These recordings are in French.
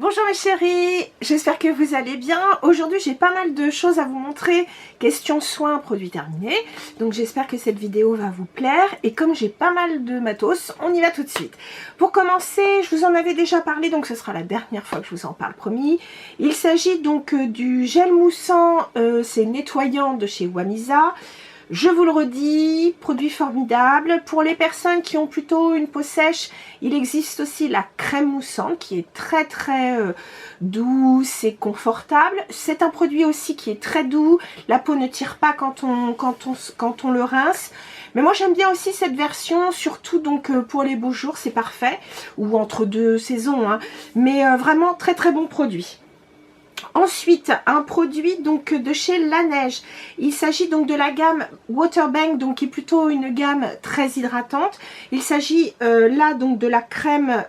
Bonjour mes chéris, j'espère que vous allez bien. Aujourd'hui j'ai pas mal de choses à vous montrer, question soins, produits terminés. Donc j'espère que cette vidéo va vous plaire. Et comme j'ai pas mal de matos, on y va tout de suite. Pour commencer, je vous en avais déjà parlé, donc ce sera la dernière fois que je vous en parle, promis. Il s'agit donc du gel moussant, c'est nettoyant de chez Wamisa. Je vous le redis, produit formidable. Pour les personnes qui ont plutôt une peau sèche, il existe aussi la crème moussante qui est très douce et confortable. C'est un produit aussi qui est très doux. La peau ne tire pas quand on le rince. Mais moi j'aime bien aussi cette version, surtout donc pour les beaux jours, c'est parfait. Ou entre deux saisons, hein. Mais vraiment très bon produit. Ensuite, un produit donc de chez Laneige. Il s'agit donc de la gamme Waterbank, donc qui est plutôt une gamme très hydratante. Il s'agit là donc de la crème,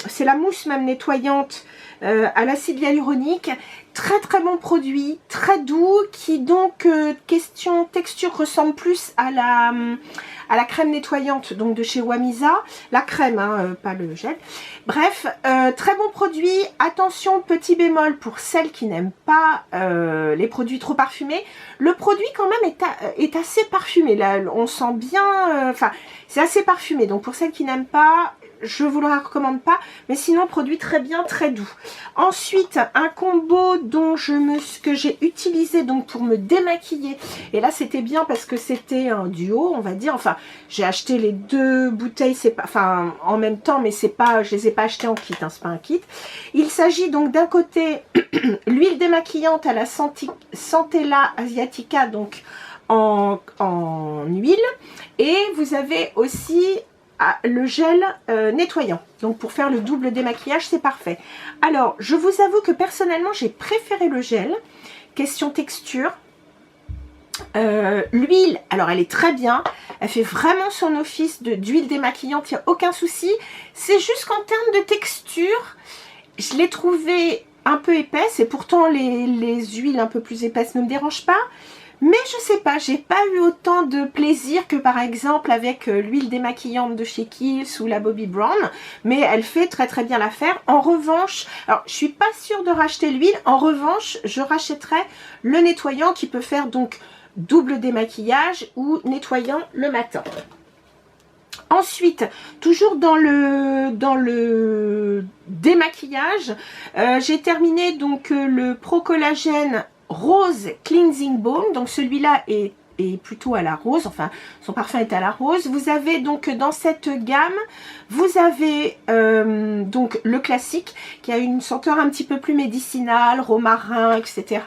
c'est la mousse même nettoyante à l'acide hyaluronique. Très bon produit, très doux, qui donc question texture ressemble plus à la crème nettoyante donc de chez Wamisa, la crème, hein, pas le gel. Bref, très bon produit. Attention, petit bémol pour celles qui n'aiment pas les produits trop parfumés. Le produit quand même est assez parfumé. Là, on sent bien, enfin, c'est assez parfumé. Donc pour celles qui n'aiment pas, je vous le recommande pas, mais sinon produit très bien, très doux. Ensuite, un combo que j'ai utilisé donc pour me démaquiller. Et là c'était bien parce que c'était un duo, on va dire. Enfin, j'ai acheté les deux bouteilles, c'est pas, enfin en même temps, mais c'est pas, je les ai pas achetées en kit, hein, c'est pas un kit. Il s'agit donc d'un côté l'huile démaquillante à la Centella asiatica, donc en huile, et vous avez aussi le gel nettoyant, donc pour faire le double démaquillage, c'est parfait. Alors je vous avoue que personnellement j'ai préféré le gel. Question texture, l'huile, alors elle est très bien, elle fait vraiment son office d'huile démaquillante, il n'y a aucun souci. C'est juste qu'en termes de texture, je l'ai trouvé un peu épaisse, et pourtant les huiles un peu plus épaisses ne me dérangent pas. Mais je sais pas, j'ai pas eu autant de plaisir que par exemple avec l'huile démaquillante de chez Kiehl's ou la Bobbi Brown. Mais elle fait très bien l'affaire. En revanche, alors je suis pas sûre de racheter l'huile. En revanche, je rachèterai le nettoyant qui peut faire donc double démaquillage ou nettoyant le matin. Ensuite, toujours dans le démaquillage, j'ai terminé donc le Pro Collagène Rose Cleansing Balm. Donc celui-là est plutôt à la rose, enfin son parfum est à la rose. Vous avez donc dans cette gamme, vous avez donc le classique qui a une senteur un petit peu plus médicinale, romarin, etc.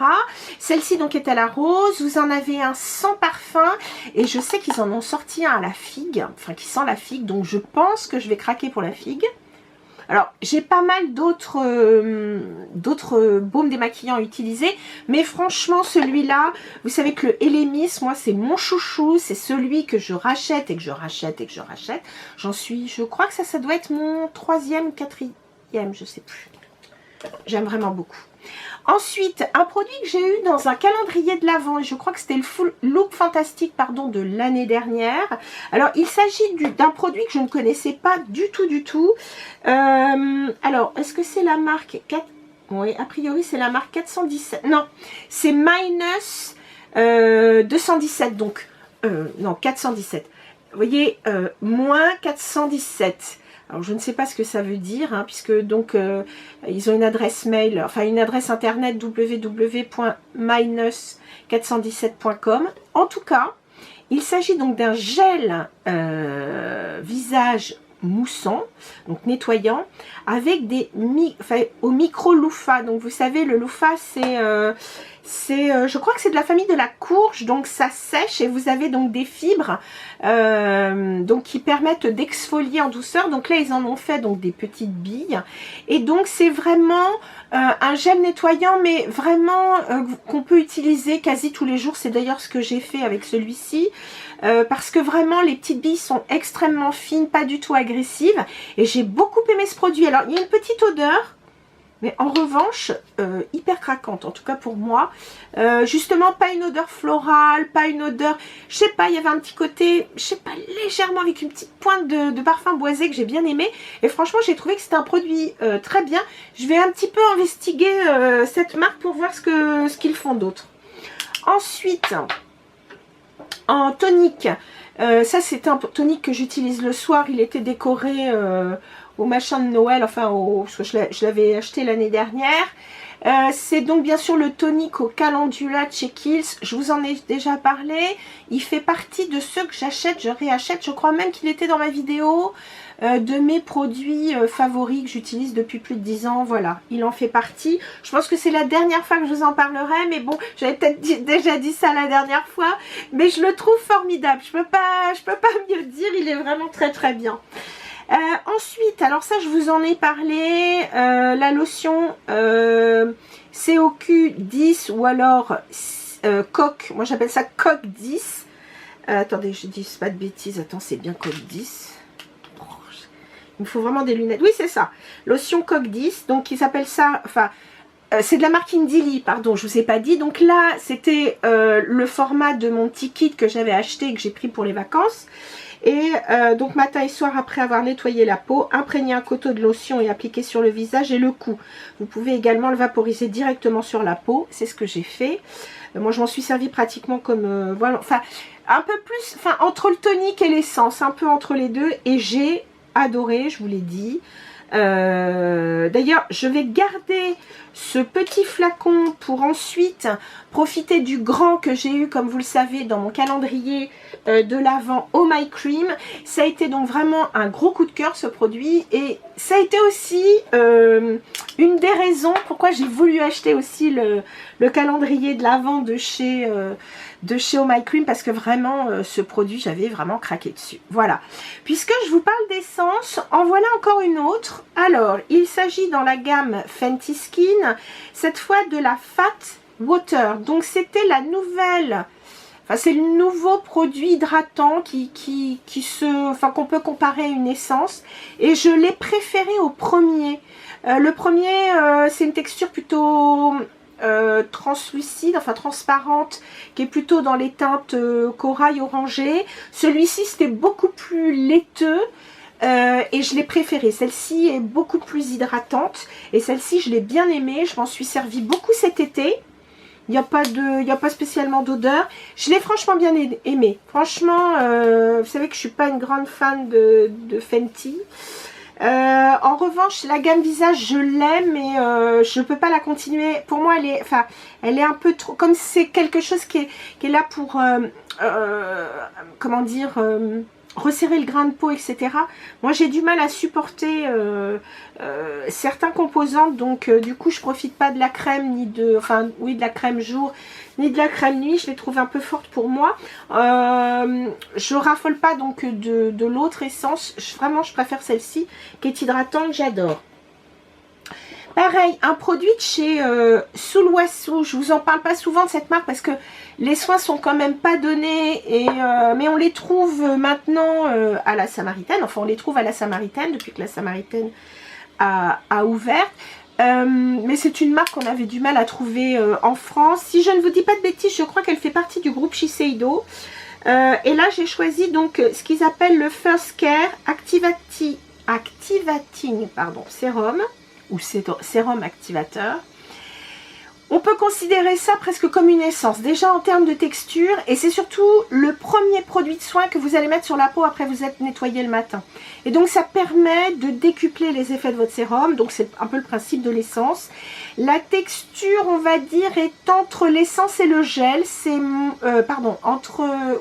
Celle-ci donc est à la rose. Vous en avez un sans parfum et je sais qu'ils en ont sorti un à la figue, enfin qui sent la figue, donc je pense que je vais craquer pour la figue. Alors, j'ai pas mal d'autres baumes démaquillants utilisés, mais franchement, celui-là, vous savez que le Elemis, moi, c'est mon chouchou, c'est celui que je rachète et que je rachète et que je rachète. Je crois que ça doit être mon 3e, 4e, je sais plus. J'aime vraiment beaucoup. Ensuite, un produit que j'ai eu dans un calendrier de l'Avent, et je crois que c'était le Full Look Fantastique, pardon, de l'année dernière. Alors, il s'agit d'un produit que je ne connaissais pas du tout. Alors, est-ce que c'est la marque 4... Oui, a priori, c'est la marque 417. Non, c'est minus 217, donc... non, 417. Vous voyez, moins 417. Alors je ne sais pas ce que ça veut dire, hein, puisque donc ils ont une adresse mail, enfin une adresse internet www.minus417.com. En tout cas, il s'agit donc d'un gel visage moussant, donc nettoyant, avec des au micro loofah. Donc vous savez, le loofah je crois que c'est de la famille de la courge, donc ça sèche et vous avez donc des fibres donc qui permettent d'exfolier en douceur. Donc là ils en ont fait donc des petites billes et donc c'est vraiment un gel nettoyant, mais vraiment qu'on peut utiliser quasi tous les jours. C'est d'ailleurs ce que j'ai fait avec celui-ci. Parce que vraiment les petites billes sont extrêmement fines, pas du tout agressives, et j'ai beaucoup aimé ce produit. Alors il y a une petite odeur mais en revanche, hyper craquante, en tout cas pour moi. Justement, pas une odeur florale, pas une odeur, je sais pas, il y avait un petit côté, je sais pas, légèrement avec une petite pointe de parfum boisé que j'ai bien aimé. Et franchement, j'ai trouvé que c'était un produit très bien. Je vais un petit peu investiguer cette marque pour voir ce qu'ils font d'autre. Ensuite, en tonique, ça c'est un tonique que j'utilise le soir. Il était décoré au machin de Noël, enfin parce que je l'avais acheté l'année dernière. C'est donc bien sûr le tonique au calendula de chez Kiehl's. Je vous en ai déjà parlé. Il fait partie de ceux que j'achète, je réachète. Je crois même qu'il était dans ma vidéo de mes produits favoris que j'utilise depuis plus de 10 ans. Voilà, il en fait partie. Je pense que c'est la dernière fois que je vous en parlerai. Mais bon, j'avais peut-être déjà dit ça la dernière fois. Mais je le trouve formidable. Je peux pas mieux dire. Il est vraiment très très bien. Ensuite, alors ça je vous en ai parlé, la lotion COQ 10 ou alors coque, moi j'appelle ça coque 10. Attendez, je dis pas de bêtises, attends, c'est bien coque 10. Oh, il me faut vraiment des lunettes. Oui, c'est ça, lotion coque 10, donc ils appellent ça, enfin, c'est de la marque Indili, pardon, je vous ai pas dit. Donc là, c'était le format de mon petit kit que j'avais acheté et que j'ai pris pour les vacances. Et donc matin et soir, après avoir nettoyé la peau, imprégner un coteau de lotion et appliquer sur le visage et le cou. Vous pouvez également le vaporiser directement sur la peau, c'est ce que j'ai fait. Moi je m'en suis servi pratiquement comme, voilà, enfin un peu plus, enfin entre le tonique et l'essence, un peu entre les deux. Et j'ai adoré, je vous l'ai dit. D'ailleurs, je vais garder ce petit flacon pour ensuite profiter du grand que j'ai eu, comme vous le savez, dans mon calendrier de l'Avent Oh My Cream. Ça a été donc vraiment un gros coup de cœur ce produit, et ça a été aussi une des raisons pourquoi j'ai voulu acheter aussi le calendrier de l'Avent de chez Oh My Cream, parce que vraiment ce produit, j'avais vraiment craqué dessus. Voilà, puisque je vous parle d'essence, en voilà encore une autre. Alors, il s'agit dans la gamme Fenty Skin, cette fois de la Fat Water. Donc c'était la nouvelle, enfin c'est le nouveau produit hydratant qu'on peut comparer à une essence, et je l'ai préféré au premier. Le premier, c'est une texture plutôt translucide, enfin transparente, qui est plutôt dans les teintes corail orangé. Celui-ci c'était beaucoup plus laiteux. Et je l'ai préférée. Celle-ci est beaucoup plus hydratante, et celle-ci je l'ai bien aimée. Je m'en suis servi beaucoup cet été. Il n'y a pas spécialement d'odeur. Je l'ai franchement bien aimée. Franchement, vous savez que je suis pas une grande fan de Fenty. En revanche, la gamme visage, je l'aime, mais je peux pas la continuer. Pour moi, elle est un peu trop, comme c'est quelque chose qui est là pour, comment dire, resserrer le grain de peau, etc. Moi j'ai du mal à supporter certains composants, donc du coup je profite pas de la crème, ni de, enfin oui, de la crème jour, ni de la crème nuit. Je les trouve un peu fortes pour moi. Je raffole pas donc de l'autre essence. Vraiment je préfère celle-ci qui est hydratante, j'adore. Pareil, un produit de chez Sulwhasoo. Je vous en parle pas souvent de cette marque parce que les soins sont quand même pas donnés, mais on les trouve maintenant à la Samaritaine. Enfin, on les trouve à la Samaritaine depuis que la Samaritaine a ouvert. Mais c'est une marque qu'on avait du mal à trouver en France. Si je ne vous dis pas de bêtises, je crois qu'elle fait partie du groupe Shiseido. Et là, j'ai choisi donc ce qu'ils appellent le First Care Activating Sérum, ou sérum activateur. On peut considérer ça presque comme une essence, déjà en termes de texture, et c'est surtout le premier produit de soin que vous allez mettre sur la peau après vous êtes nettoyé le matin. Et donc ça permet de décupler les effets de votre sérum, donc c'est un peu le principe de l'essence. La texture, on va dire, est entre l'essence et le gel, c'est,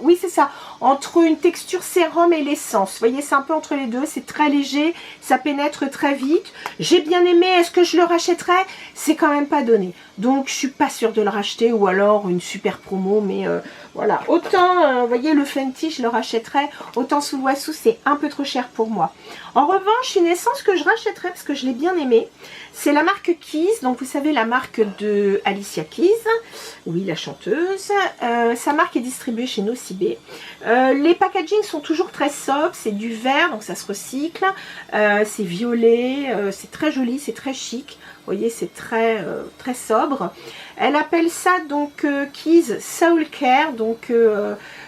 oui c'est ça, entre une texture sérum et l'essence. Vous voyez, c'est un peu entre les deux, c'est très léger, ça pénètre très vite. J'ai bien aimé, est-ce que je le rachèterais? C'est quand même pas donné. Donc je suis pas sûre de le racheter, ou alors une super promo, mais Voilà, autant, vous voyez, le Fenty, je le rachèterais, autant sous Wassou, c'est un peu trop cher pour moi. En revanche, une essence que je rachèterais, parce que je l'ai bien aimée, c'est la marque Keys, donc vous savez, la marque de Alicia Keys, oui, la chanteuse. Sa marque est distribuée chez Nocibé. Les packagings sont toujours très sobres, c'est du verre, donc ça se recycle, c'est violet, c'est très joli, c'est très chic. Vous voyez, c'est très, très sobre. Elle appelle ça donc Keys Soul Care, donc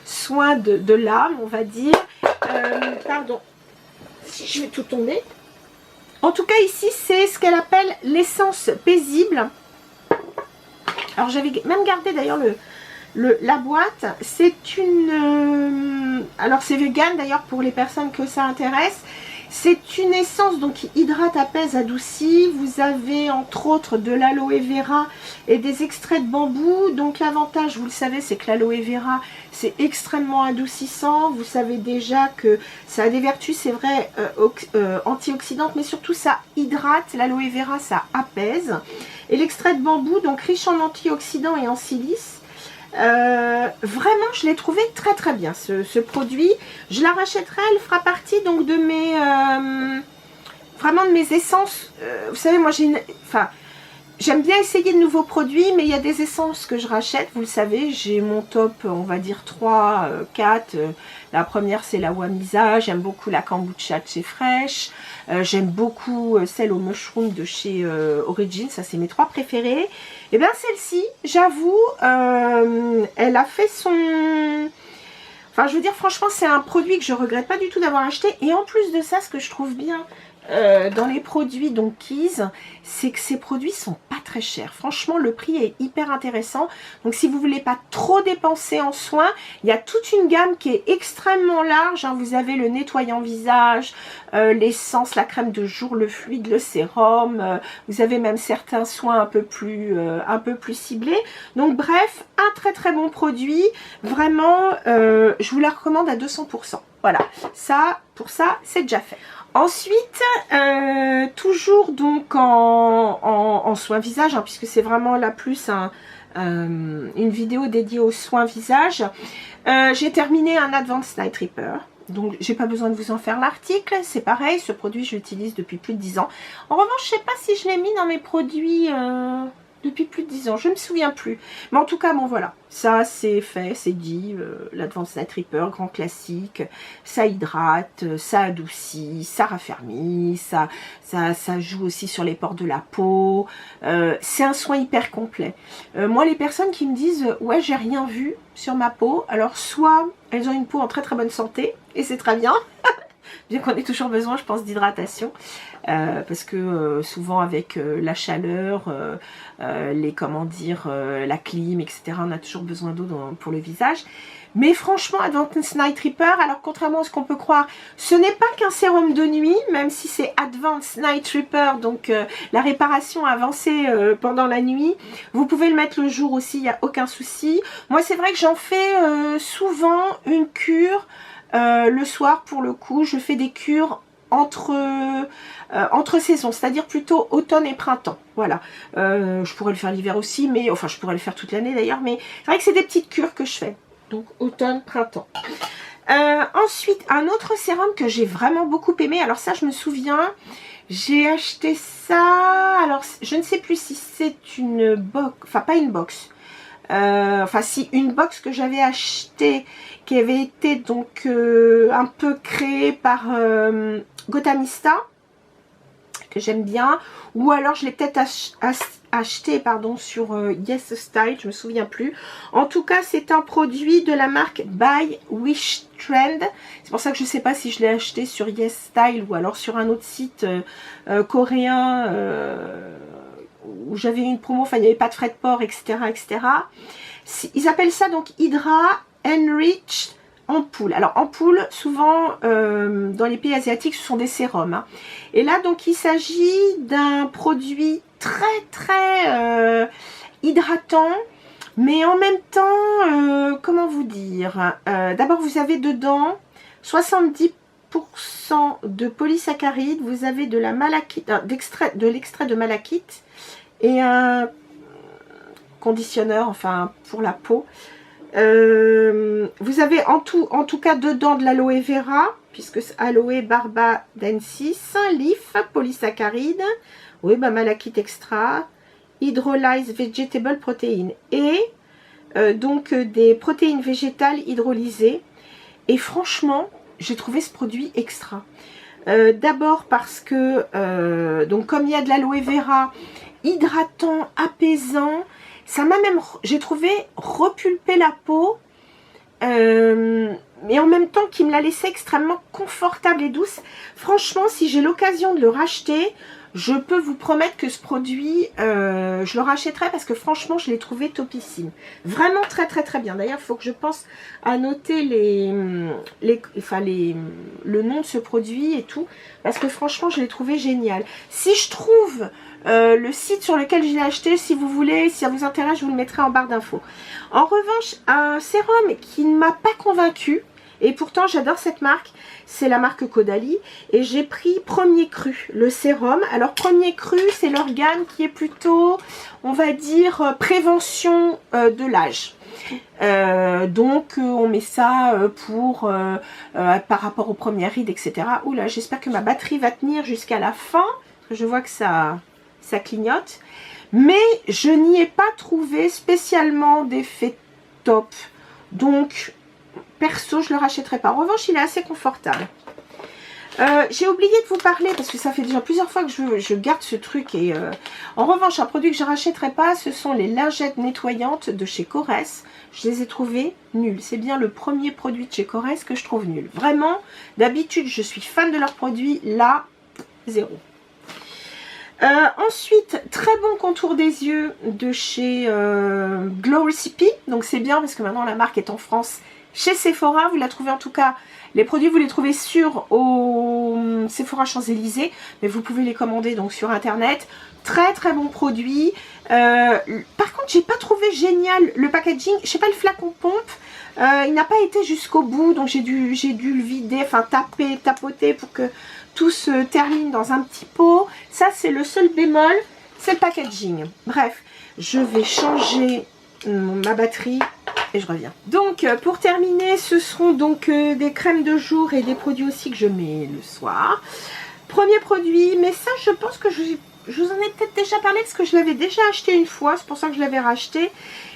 soin de l'âme, on va dire. Pardon, si je vais tout tomber. En tout cas, ici, c'est ce qu'elle appelle l'essence paisible. Alors, j'avais même gardé d'ailleurs la boîte. C'est une... alors, c'est vegan d'ailleurs pour les personnes que ça intéresse. C'est une essence donc qui hydrate, apaise, adoucit. Vous avez entre autres de l'aloe vera et des extraits de bambou. Donc l'avantage, vous le savez, c'est que l'aloe vera, c'est extrêmement adoucissant. Vous savez déjà que ça a des vertus, c'est vrai, antioxydantes, mais surtout ça hydrate. L'aloe vera, ça apaise. Et l'extrait de bambou, donc riche en antioxydants et en silice. Vraiment, je l'ai trouvé très très bien ce produit. Je la rachèterai, elle fera partie donc de mes vraiment de mes essences. Vous savez, moi j'aime bien essayer de nouveaux produits, mais il y a des essences que je rachète, vous le savez, j'ai mon top, on va dire 3, 4. La première, c'est la Wamisa, j'aime beaucoup la kombucha de chez Fresh, j'aime beaucoup celle au mushroom de chez Origin, ça c'est mes 3 préférées. Et bien celle-ci, j'avoue, elle a fait son... Enfin, je veux dire, franchement, c'est un produit que je regrette pas du tout d'avoir acheté. Et en plus de ça, ce que je trouve bien dans les produits donc Keys, c'est que ces produits sont pas très chers. Franchement, le prix est hyper intéressant. Donc, si vous voulez pas trop dépenser en soins, il y a toute une gamme qui est extrêmement large. Hein. Vous avez le nettoyant visage, l'essence, la crème de jour, le fluide, le sérum. Vous avez même certains soins un peu plus ciblés. Donc, bref, un très très bon produit. Vraiment, je vous la recommande à 200%. Voilà, ça, pour ça, c'est déjà fait. Ensuite, toujours donc en soins visage, hein, puisque c'est vraiment la plus une vidéo dédiée aux soins visage. J'ai terminé un Advanced Night Repair. Donc, j'ai pas besoin de vous en faire l'article. C'est pareil, ce produit, je l'utilise depuis plus de 10 ans. En revanche, je sais pas si je l'ai mis dans mes produits... depuis plus de 10 ans, je ne me souviens plus. Mais en tout cas, bon voilà, ça c'est fait, c'est dit, l'Advanced Night Repair, grand classique, ça hydrate, ça adoucit, ça raffermit, ça joue aussi sur les pores de la peau, c'est un soin hyper complet. Moi, les personnes qui me disent, ouais, j'ai rien vu sur ma peau, alors soit elles ont une peau en très très bonne santé, et c'est très bien, bien qu'on ait toujours besoin, je pense, d'hydratation, parce que souvent avec la chaleur, la clim, etc., on a toujours besoin d'eau pour le visage. Mais franchement, Advanced Night Repair, alors contrairement à ce qu'on peut croire, ce n'est pas qu'un sérum de nuit, même si c'est Advanced Night Repair, donc la réparation avancée pendant la nuit. Vous pouvez le mettre le jour aussi, il n'y a aucun souci. Moi, c'est vrai que j'en fais souvent une cure le soir. Pour le coup, je fais des cures entre saisons, c'est-à-dire plutôt automne et printemps. Voilà, je pourrais le faire l'hiver aussi, mais enfin je pourrais le faire toute l'année d'ailleurs, mais c'est vrai que c'est des petites cures que je fais. Donc automne, printemps. Ensuite, un autre sérum que j'ai vraiment beaucoup aimé. Alors ça, je me souviens, j'ai acheté ça. Alors je ne sais plus si c'est une box, enfin pas une box. Enfin si, une box que j'avais achetée, qui avait été donc un peu créée par Gotamista, que j'aime bien, ou alors je l'ai peut-être acheté pardon, sur Yes Style, je me souviens plus. En tout cas, c'est un produit de la marque By Wish Trend. C'est pour ça que je ne sais pas si je l'ai acheté sur Yes Style ou alors sur un autre site coréen où j'avais une promo, enfin il n'y avait pas de frais de port, etc., etc. Ils appellent ça donc Hydra Enriched Ampoule. Alors ampoule, souvent dans les pays asiatiques, ce sont des sérums. Hein. Et là donc il s'agit d'un produit très très hydratant, mais en même temps, comment vous dire, d'abord vous avez dedans 70% de polysaccharides, vous avez de la malachite, de l'extrait de malachite et un conditionneur, enfin pour la peau. Vous avez en tout cas dedans de l'aloe vera, puisque c'est aloe barbadensis, leaf, polysaccharides, oui, bah, malachite extra, hydrolyzed vegetable protein et donc des protéines végétales hydrolysées. Et franchement, j'ai trouvé ce produit extra. D'abord parce que, donc comme il y a de l'aloe vera, hydratant, apaisant, ça m'a même, j'ai trouvé, repulpé la peau, mais en même temps qui me la laissait extrêmement confortable et douce. Franchement, si j'ai l'occasion de le racheter, je peux vous promettre que ce produit, je le rachèterai parce que franchement, je l'ai trouvé topissime. Vraiment très très très bien. D'ailleurs, il faut que je pense à noter le nom de ce produit et tout, parce que franchement, je l'ai trouvé génial. Si je trouve le site sur lequel je l'ai acheté, si vous voulez, si ça vous intéresse, je vous le mettrai en barre d'infos. En revanche, un sérum qui ne m'a pas convaincue, et pourtant j'adore cette marque, c'est la marque Caudalie, et j'ai pris Premier Cru, le sérum. Alors Premier Cru, c'est l'organe qui est plutôt, on va dire, prévention de l'âge. Donc on met ça par rapport aux premières rides, etc. Oula, j'espère que ma batterie va tenir jusqu'à la fin. Je vois que ça clignote. Mais je n'y ai pas trouvé spécialement d'effet top. Donc, perso, je ne le rachèterai pas. En revanche, il est assez confortable. J'ai oublié de vous parler, parce que ça fait déjà plusieurs fois que je garde ce truc. Et en revanche, un produit que je ne rachèterai pas, ce sont les lingettes nettoyantes de chez Corès. Je les ai trouvées nulles. C'est bien le premier produit de chez Corès que je trouve nul. Vraiment, d'habitude, je suis fan de leurs produits. Là, zéro. Ensuite, très bon contour des yeux de chez Glow Recipe. Donc c'est bien parce que maintenant la marque est en France chez Sephora. Vous la trouvez en tout cas, les produits vous les trouvez au Sephora Champs-Élysées, mais vous pouvez les commander donc sur internet. Très très bon produit. Par contre, j'ai pas trouvé génial le packaging. Je sais pas, le flacon pompe, il n'a pas été jusqu'au bout, donc j'ai dû le vider, enfin tapoter pour que tout se termine dans un petit pot. Ça, c'est le seul bémol, c'est le packaging. Bref, je vais changer ma batterie et je reviens. Donc, pour terminer, ce seront donc des crèmes de jour et des produits aussi que je mets le soir. Premier produit, mais ça, je pense que je vous en ai peut-être déjà parlé parce que je l'avais déjà acheté une fois, c'est pour ça que je l'avais racheté.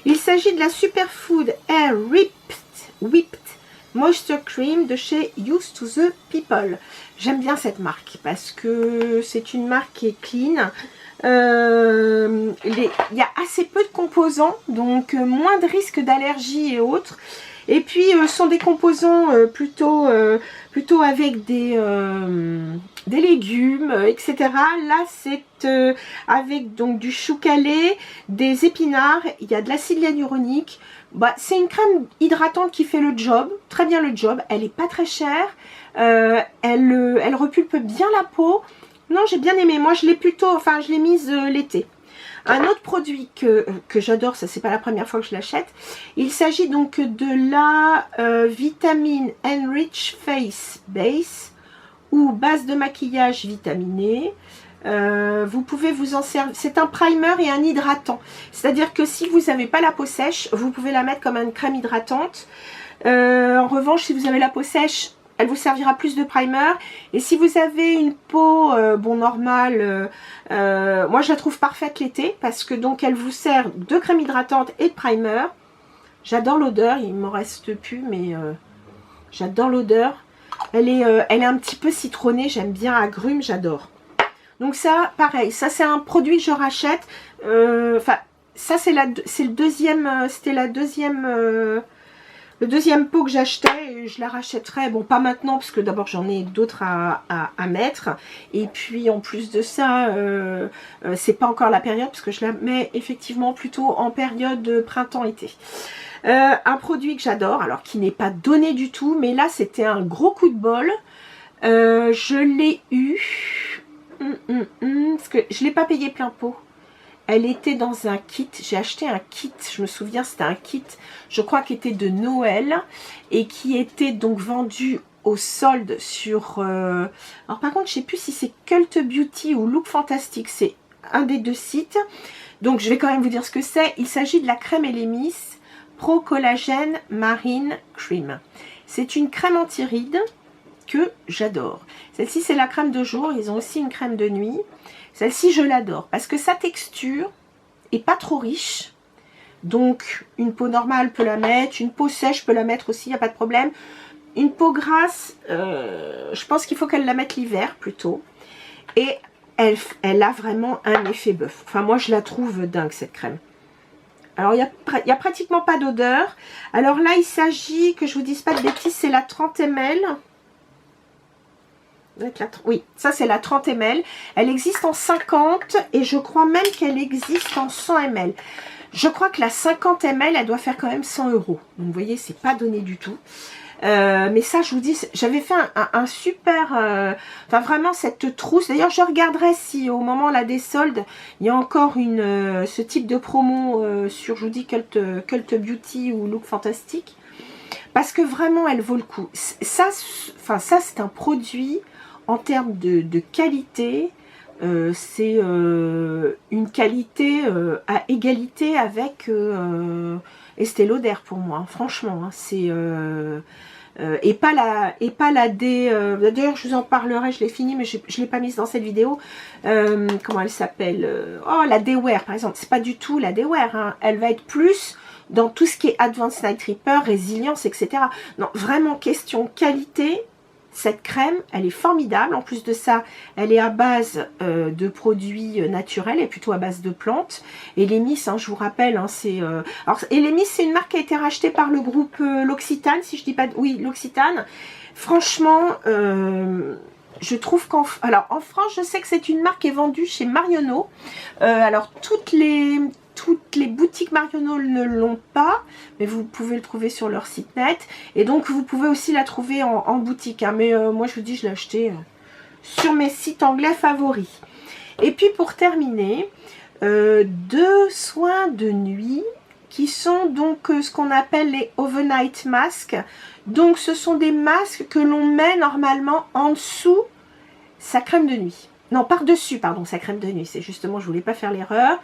Il s'agit de la Superfood Air Whipped Moisture Cream de chez Used to the People. J'aime bien cette marque parce que c'est une marque qui est clean. Il y a assez peu de composants, donc moins de risques d'allergie et autres. Et puis ce sont des composants plutôt avec des légumes, etc. Là c'est avec donc du chou calé, des épinards, il y a de l'acide hyaluronique. Bah, c'est une crème hydratante qui fait le job, très bien le job. Elle est pas très chère, elle repulpe bien la peau. Non, j'ai bien aimé. Moi je l'ai je l'ai mise l'été. Un autre produit que j'adore, ça c'est pas la première fois que je l'achète, il s'agit donc de la Vitamine Enrich Face Base ou base de maquillage vitaminée. Vous pouvez vous en servir, c'est un primer et un hydratant, c'est à dire que si vous n'avez pas la peau sèche, vous pouvez la mettre comme une crème hydratante. En revanche, si vous avez la peau sèche, elle vous servira plus de primer. Et si vous avez une peau normale, moi je la trouve parfaite l'été parce que donc elle vous sert de crème hydratante et de primer. J'adore l'odeur, il m'en reste plus, mais j'adore l'odeur. Elle est un petit peu citronnée, j'aime bien, agrumes, j'adore. Donc ça, pareil, ça c'est un produit que je rachète. Ça c'est le deuxième, c'était le deuxième pot que j'achetais et je la rachèterai. Bon, pas maintenant parce que d'abord j'en ai d'autres à mettre. Et puis en plus de ça, c'est pas encore la période parce que je la mets effectivement plutôt en période printemps-été. Un produit que j'adore, alors qui n'est pas donné du tout, mais là c'était un gros coup de bol. Je l'ai eu, parce que je ne l'ai pas payé plein pot. Elle était dans un kit, j'ai acheté un kit, je me souviens c'était un kit, je crois qu'il était de Noël et qui était donc vendu au solde sur... alors par contre je ne sais plus si c'est Cult Beauty ou Look Fantastic, c'est un des deux sites. Donc je vais quand même vous dire ce que c'est. Il s'agit de la crème Elemis Pro Collagène Marine Cream. C'est une crème anti-rides que j'adore. Celle-ci, c'est la crème de jour. Ils ont aussi une crème de nuit. Celle-ci, je l'adore parce que sa texture est pas trop riche. Donc, une peau normale peut la mettre. Une peau sèche peut la mettre aussi, il n'y a pas de problème. Une peau grasse, je pense qu'il faut qu'elle la mette l'hiver plutôt. Et elle a vraiment un effet bœuf. Enfin, moi, je la trouve dingue, cette crème. Alors, il y a pratiquement pas d'odeur. Alors là, il s'agit, que je vous dise pas de bêtises, c'est la 30 ml. Oui, ça c'est la 30 ml. Elle existe en 50 et je crois même qu'elle existe en 100 ml. Je crois que la 50 ml, elle doit faire quand même 100 €. Donc, vous voyez, c'est pas donné du tout. Mais ça, je vous dis, j'avais fait un super... enfin, vraiment, cette trousse. D'ailleurs, je regarderai si au moment là des soldes, il y a encore ce type de promo sur, je vous dis, Cult Beauty ou Look Fantastique. Parce que vraiment, elle vaut le coup. Ça, c'est un produit en termes de qualité. C'est une qualité à égalité avec Estée Lauder pour moi. Franchement, hein, c'est... et pas la D. D'ailleurs, je vous en parlerai, je l'ai fini, mais je ne l'ai pas mise dans cette vidéo. Comment elle s'appelle oh, la D-Wear, par exemple. C'est pas du tout la D-Wear. Hein. Elle va être plus dans tout ce qui est Advanced Night Repair, résilience, etc. Non, vraiment, question qualité. Cette crème, elle est formidable. En plus de ça, elle est à base de produits naturels et plutôt à base de plantes. Elemis, hein, je vous rappelle, hein, c'est... Alors, Elemis, c'est une marque qui a été rachetée par le groupe L'Occitane, si je dis pas... Oui, L'Occitane. Franchement, je trouve qu'en... Alors, en France, je sais que c'est une marque qui est vendue chez Marionneau. Alors, toutes les boutiques Marionneau ne l'ont pas, mais vous pouvez le trouver sur leur site net. Et donc, vous pouvez aussi la trouver en boutique. Hein. Mais moi, je vous dis, je l'ai acheté sur mes sites anglais favoris. Et puis, pour terminer, 2 soins de nuit qui sont donc ce qu'on appelle les overnight masks. Donc, ce sont des masques que l'on met normalement en dessous sa crème de nuit. Non, par-dessus, pardon, sa crème de nuit. C'est justement, je voulais pas faire l'erreur.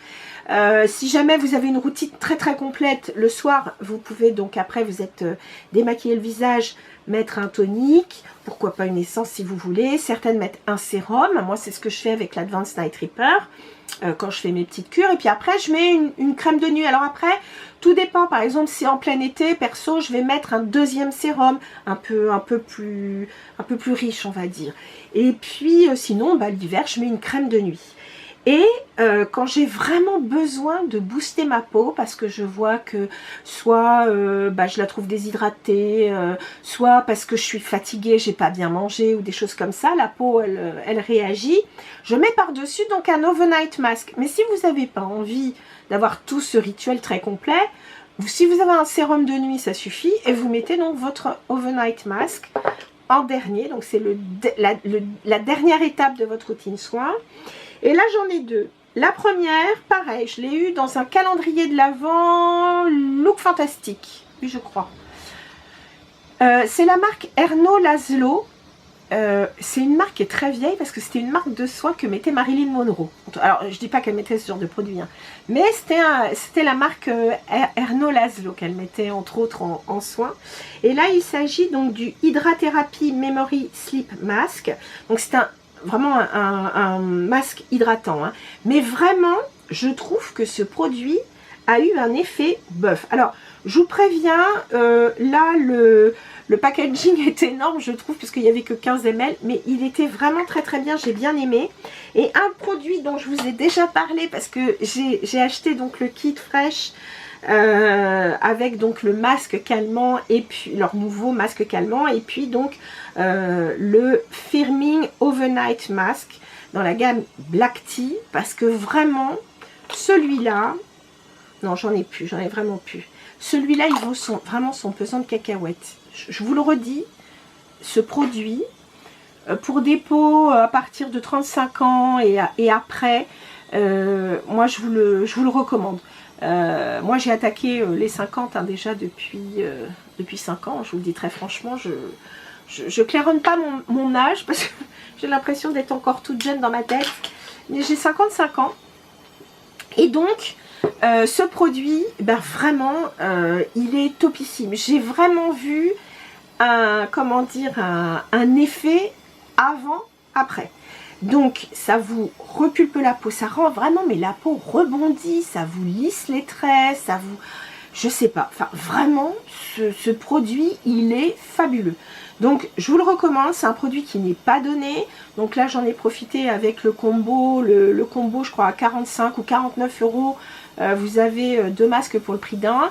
Si jamais vous avez une routine très très complète, le soir, vous pouvez donc, après vous êtes démaquiller le visage, mettre un tonique, pourquoi pas une essence si vous voulez. Certaines mettent un sérum. Moi, c'est ce que je fais avec l'Advanced Night Repair quand je fais mes petites cures. Et puis après, je mets une crème de nuit. Alors après, tout dépend. Par exemple, si en plein été, perso, je vais mettre un deuxième sérum, un peu plus riche, on va dire. Et puis, sinon, bah, l'hiver, je mets une crème de nuit. Et quand j'ai vraiment besoin de booster ma peau, parce que je vois que soit bah, je la trouve déshydratée, soit parce que je suis fatiguée, j'ai pas bien mangé ou des choses comme ça, la peau elle réagit, je mets par-dessus donc un overnight mask. Mais si vous n'avez pas envie d'avoir tout ce rituel très complet, si vous avez un sérum de nuit, ça suffit, et vous mettez donc votre overnight mask en dernier, donc c'est la dernière étape de votre routine soin. Et là, j'en ai 2. La première, pareil, je l'ai eu dans un calendrier de l'Avent Look Fantastique, oui, je crois. C'est la marque Erno Laszlo. C'est une marque qui est très vieille parce que c'était une marque de soins que mettait Marilyn Monroe. Alors, je ne dis pas qu'elle mettait ce genre de produit, hein, mais c'était la marque Erno Laszlo qu'elle mettait entre autres en soins. Et là, il s'agit donc du Hydratherapy Memory Sleep Mask. Donc, c'est vraiment un masque hydratant, hein. Mais vraiment, je trouve que ce produit a eu un effet bœuf. Alors, je vous préviens, là, le packaging est énorme, je trouve, puisqu'il n'y avait que 15 ml, mais il était vraiment très très bien, j'ai bien aimé. Et un produit dont je vous ai déjà parlé, parce que j'ai acheté donc le kit fraîche, avec donc le masque calmant et puis leur nouveau masque calmant et puis donc le Firming Overnight Mask dans la gamme Black Tea, parce que vraiment celui-là, non j'en ai plus, j'en ai vraiment plus, celui-là il vaut vraiment son pesant de cacahuètes. Je vous le redis, ce produit pour des peaux à partir de 35 ans et après, moi je vous le recommande. Moi j'ai attaqué les 50 hein, déjà depuis 5 ans, je vous le dis très franchement, je claironne pas mon âge parce que j'ai l'impression d'être encore toute jeune dans ma tête, mais j'ai 55 ans et donc ce produit, ben vraiment, il est topissime. J'ai vraiment vu un, comment dire, un effet avant-après. Donc, ça vous repulpe la peau, ça rend vraiment, mais la peau rebondit, ça vous lisse les traits, ça vous... Je sais pas, enfin vraiment, ce produit, il est fabuleux. Donc, je vous le recommande, c'est un produit qui n'est pas donné. Donc là, j'en ai profité avec le combo, le combo, je crois, à 45 ou 49 euros. Vous avez 2 masques pour le prix d'un.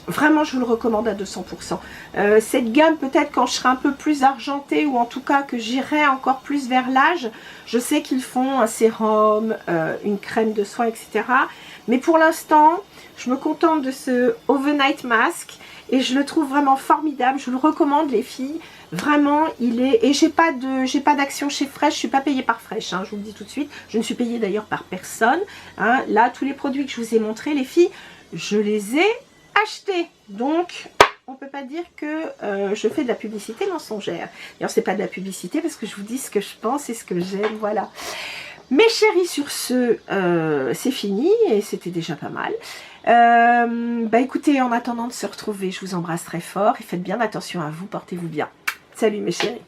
Vraiment, je vous le recommande à 200%. Cette gamme, peut-être quand je serai un peu plus argentée, ou en tout cas que j'irai encore plus vers l'âge, je sais qu'ils font un sérum, une crème de soin, etc. Mais pour l'instant, je me contente de ce Overnight Mask et je le trouve vraiment formidable. Je vous le recommande, les filles. Vraiment, il est... Et j'ai pas d'action chez Fresh, je suis pas payée par Fresh, hein, je vous le dis tout de suite. Je ne suis payée d'ailleurs par personne. Hein. Là, tous les produits que je vous ai montrés, les filles, je les ai achetés. Donc, on peut pas dire que je fais de la publicité mensongère. D'ailleurs, c'est pas de la publicité parce que je vous dis ce que je pense et ce que j'aime, voilà. Mes chéris, sur ce, c'est fini et c'était déjà pas mal. Bah écoutez, en attendant de se retrouver, je vous embrasse très fort et faites bien attention à vous, portez-vous bien. Salut mes chéris.